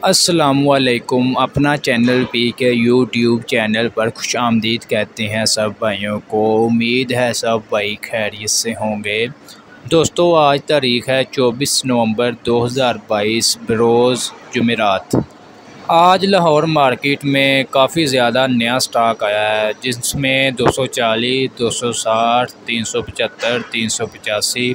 अस्सलामुअलैकुम। अपना channel P के यूट्यूब चैनल पर खुश आमदीद कहते हैं सब भाइयों को। उम्मीद है सब भाई खैरियत से होंगे। दोस्तों, आज तारीख़ है 24 नवंबर 2022 बरोज़ जुमेरात। आज लाहौर मार्केट में काफ़ी ज़्यादा नया स्टॉक आया है, जिसमें 240, 260, 375, 385,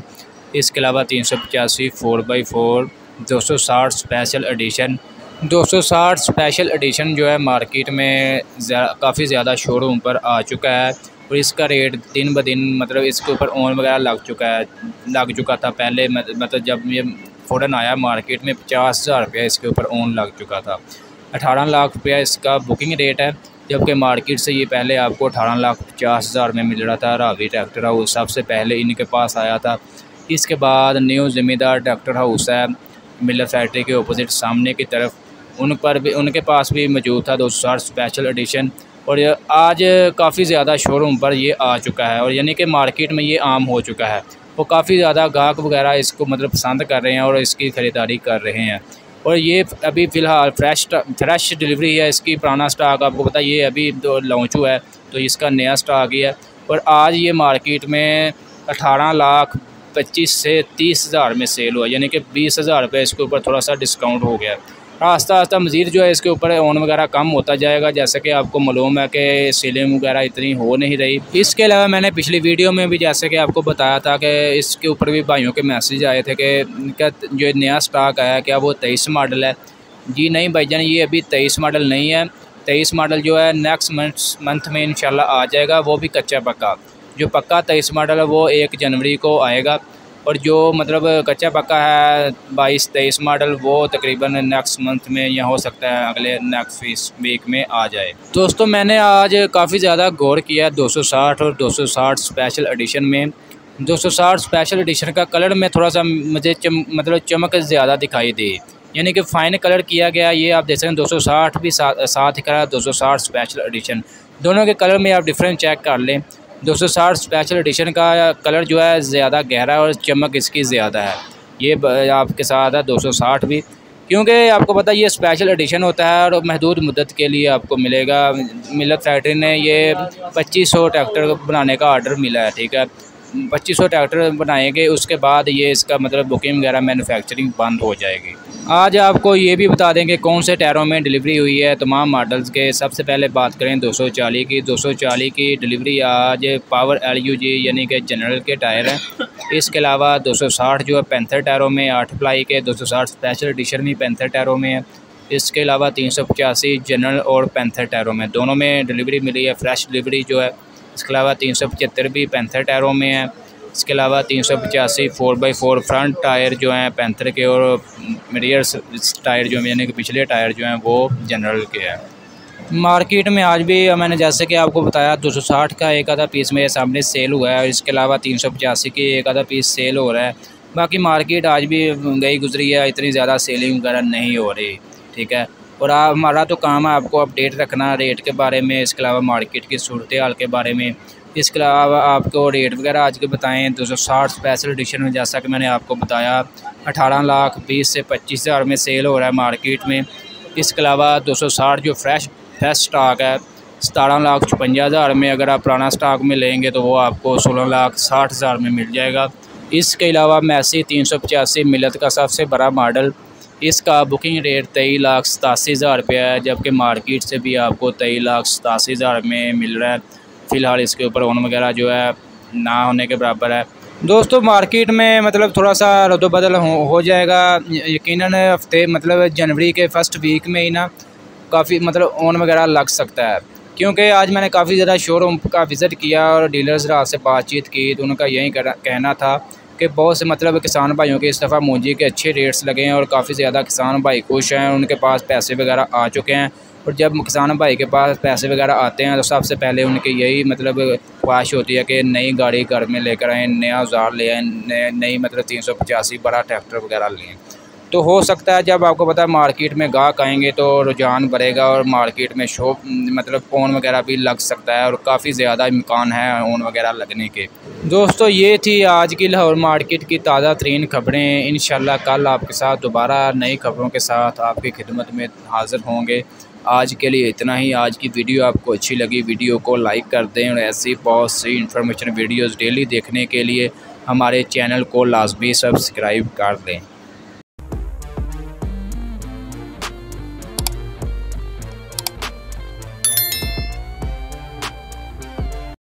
इसके अलावा 385 4x4, 260 special edition. 260 special edition जो है मार्केट में काफ़ी ज़्यादा शोरूम पर आ चुका है और इसका रेट दिन ब दिन मतलब इसके ऊपर ओन वगैरह लग चुका था पहले। मतलब जब ये फ़ौरन आया मार्केट में 50,000 रुपया इसके ऊपर ओन लग चुका था। 18 लाख रुपया इसका बुकिंग रेट है, जबकि मार्केट से ये पहले आपको 18,50,000 में मिल रहा था। रावी ट्रैक्टर हाउस सबसे पहले इनके पास आया था। इसके बाद न्यू ज़मींदार ट्रैक्टर हाउस है मिलर फैक्ट्री के अपोजिट सामने की तरफ, उनके पास भी मौजूद था 260 स्पेशल एडिशन। और आज काफ़ी ज़्यादा शोरूम पर ये आ चुका है और यानी कि मार्केट में ये आम हो चुका है। वो काफ़ी ज़्यादा गाहक वगैरह इसको मतलब पसंद कर रहे हैं और इसकी ख़रीदारी कर रहे हैं। और ये अभी फ़िलहाल फ्रेश डिलीवरी है इसकी। पुराना स्टॉक आपको पता ये अभी तो लॉन्च हुआ है, तो इसका नया स्टॉक ही है। और आज ये मार्केट में 18,25,000 से 30,000 में सेल हुआ, यानी कि 20,000 रुपये इसके ऊपर थोड़ा सा डिस्काउंट हो गया। आस्ता आस्ता मज़ीद जो है इसके ऊपर ओन वगैरह कम होता जाएगा, जैसे कि आपको मालूम है कि सेलिंग वगैरह इतनी हो नहीं रही। इसके अलावा मैंने पिछली वीडियो में भी जैसे कि आपको बताया था कि इसके ऊपर भी भाइयों के मैसेज आए थे कि क्या जो नया स्टॉक आया क्या वो 23 मॉडल है। जी नहीं भाईजान, ये अभी 23 मॉडल नहीं है। 23 मॉडल जो है नेक्स्ट मंथ में इंशाल्लाह आ जाएगा, वो भी कच्चा पक्का। जो पक्का 23 मॉडल है वो 1 जनवरी को आएगा, और जो मतलब कच्चा पक्का है 22-23 मॉडल वो तकरीबन नेक्स्ट मंथ में या हो सकता है अगले नेक्स्ट वीक में आ जाए। दोस्तों, मैंने आज काफ़ी ज़्यादा गौर किया 260 और 260 स्पेशल एडिशन में। 260 स्पेशल एडिशन का कलर में थोड़ा सा मुझे मतलब चमक ज़्यादा दिखाई दी, यानी कि फ़ाइन कलर किया गया। ये आप देख सकते हैं 260 भी साथ ही करा 260 स्पेशल एडिशन, दोनों के कलर में आप डिफरेंस चेक कर लें। 260 स्पेशल एडिशन का कलर जो है ज़्यादा गहरा और चमक इसकी ज़्यादा है। ये आपके साथ है 260 भी, क्योंकि आपको पता है ये स्पेशल एडिशन होता है और महदूद मुद्दत के लिए आपको मिलेगा। मिलर फैक्ट्री ने ये 2500 ट्रैक्टर बनाने का आर्डर मिला है, ठीक है। 2500 ट्रैक्टर बनाएंगे, उसके बाद ये इसका मतलब बुकिंग वगैरह मैन्युफैक्चरिंग बंद हो जाएगी। आज आपको ये भी बता देंगे कौन से टायरों में डिलीवरी हुई है तमाम मॉडल्स के। सबसे पहले बात करें 240 की। 240 की डिलीवरी आज पावर LUG यानी कि जनरल के टायर हैं। इसके अलावा 260 जो है पैंथर टायरों में 8 प्लाई के, 260 स्पेशल एडिशन भी पैंथर टायरों में है। इसके अलावा 385 जनरल और पैंथर टायरों में दोनों में डिलीवरी मिली है, फ्रेश डिलीवरी जो है। इसके अलावा 375 भी पैंथर टायरों में है। इसके अलावा 385 4x4 फ्रंट टायर जो हैं पैंथर के, और रियर टायर जो यानी कि पिछले टायर जो हैं वो जनरल के हैं। मार्केट में आज भी मैंने जैसे कि आपको बताया 260 का एक आधा पीस मेरे सामने सेल हुआ है, और इसके अलावा 385 की एक आधा पीस सेल हो रहा है। बाकी मार्केट आज भी गई गुजरी है, इतनी ज़्यादा सेलिंग वगैरह नहीं हो रही, ठीक है। और हमारा तो काम है आपको अपडेट रखना रेट के बारे में, इसके अलावा मार्केट की सूरत हाल के बारे में। इसके अलावा आपको रेट वगैरह आज के बताएं। 260 स्पेशल एडिशन में जैसा कि मैंने आपको बताया 18,20,000 से 25,000 में सेल हो रहा है मार्केट में। इसके अलावा 260 जो फ्रेश स्टॉक है 17,56,000 में, अगर आप पुराना स्टॉक में लेंगे तो वो आपको 16,60,000 में मिल जाएगा। इसके अलावा मैसी 385 मिलत का सबसे बड़ा मॉडल, इसका बुकिंग रेट 23,87,000 रुपया है, जबकि मार्केट से भी आपको 23,87,000 में मिल रहा है। फ़िलहाल इसके ऊपर ओन वगैरह जो है ना होने के बराबर है। दोस्तों, मार्केट में मतलब थोड़ा सा रद्द-बदल हो जाएगा यकीनन हफ्ते मतलब जनवरी के फर्स्ट वीक में ही ना काफ़ी मतलब ओन वगैरह लग सकता है, क्योंकि आज मैंने काफ़ी ज़्यादा शोरूम का विज़िट किया और डीलर्स से बातचीत की तो उनका यही कहना था कि बहुत से मतलब किसान भाइयों के इस दफ़ा मूंजी के अच्छे रेट्स लगे हैं और काफ़ी ज़्यादा किसान भाई खुश हैं, उनके पास पैसे वगैरह आ चुके हैं। और जब किसान भाई के पास पैसे वगैरह आते हैं तो सबसे पहले उनकी यही मतलब ख्वाहिश होती है कि नई गाड़ी घर में लेकर आएँ, नया औजार ले आएँ, नई मतलब 385 बड़ा ट्रैक्टर वगैरह लें। तो हो सकता है जब आपको पता है मार्केट में गाहक आएंगे तो रुझान बढ़ेगा और मार्केट में शॉप मतलब फ़ोन वगैरह भी लग सकता है और काफ़ी ज़्यादा इम्कान है फ़ोन वगैरह लगने के। दोस्तों ये थी आज की लाहौर मार्केट की ताज़ा तरीन खबरें। इंशाल्लाह कल आपके साथ दोबारा नई खबरों के साथ आपकी खिदमत में हाज़िर होंगे। आज के लिए इतना ही। आज की वीडियो आपको अच्छी लगी वीडियो को लाइक कर दें और ऐसी बहुत सी इंफॉर्मेशन वीडियोज़ डेली देखने के लिए हमारे चैनल को लाजमी सब्सक्राइब कर दें।